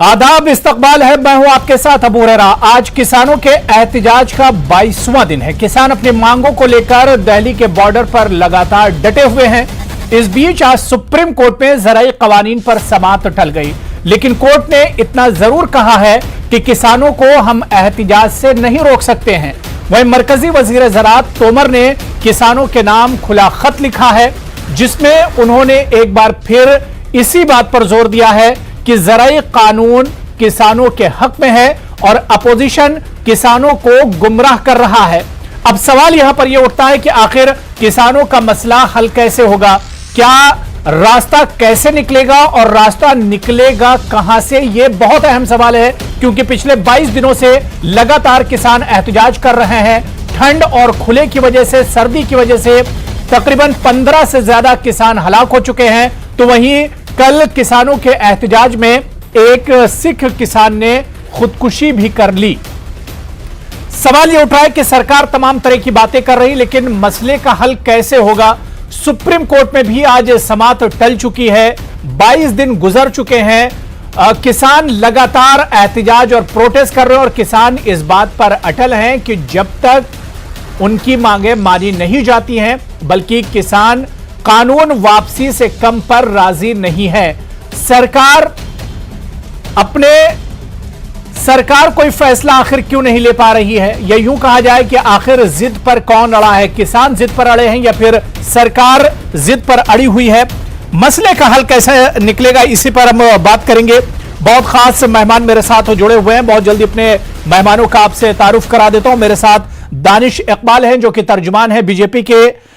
आदाब, इस्तकबाल है। मैं हूं आपके साथ अबू हुरैरा। आज किसानों के एहतजाज का 22वां दिन है। किसान अपनी मांगों को लेकर दिल्ली के बॉर्डर पर लगातार डटे हुए हैं। इस बीच आज सुप्रीम कोर्ट में ज़रई कवानीन पर समाअत टल गई, लेकिन कोर्ट ने इतना जरूर कहा है कि किसानों को हम एहतजाज से नहीं रोक सकते हैं। वहीं मरकजी वजीर ज़राअत तोमर ने किसानों के नाम खुला खत लिखा है, जिसमें उन्होंने एक बार फिर इसी बात पर जोर दिया है कि ज़रई कानून किसानों के हक में है और अपोजिशन किसानों को गुमराह कर रहा है। अब सवाल यहां पर यह उठता है कि आखिर किसानों का मसला हल कैसे होगा, क्या रास्ता कैसे निकलेगा और रास्ता निकलेगा कहां से, यह बहुत अहम सवाल है, क्योंकि पिछले 22 दिनों से लगातार किसान एहतजाज कर रहे हैं। ठंड और खुले की वजह से, सर्दी की वजह से तकरीबन 15 से ज्यादा किसान हलाक हो चुके हैं। तो वहीं कल किसानों के एहतजाज में एक सिख किसान ने खुदकुशी भी कर ली। सवाल यह उठ रहा है कि सरकार तमाम तरह की बातें कर रही, लेकिन मसले का हल कैसे होगा। सुप्रीम कोर्ट में भी आज समाअत टल चुकी है, 22 दिन गुजर चुके हैं। किसान लगातार एहतजाज और प्रोटेस्ट कर रहे हैं और किसान इस बात पर अटल हैं कि जब तक उनकी मांगें मानी नहीं जाती हैं, बल्कि किसान कानून वापसी से कम पर राजी नहीं है। सरकार कोई फैसला आखिर क्यों नहीं ले पा रही है, या यूं कहा जाए कि आखिर जिद पर कौन अड़ा है, किसान जिद पर अड़े हैं या फिर सरकार जिद पर अड़ी हुई है। मसले का हल कैसे निकलेगा, इसी पर हम बात करेंगे। बहुत खास मेहमान मेरे साथ जुड़े हुए हैं। बहुत जल्दी अपने मेहमानों का आपसे तारुफ करा देता हूं। मेरे साथ दानिश इकबाल हैं, जो कि तर्जुमान है बीजेपी के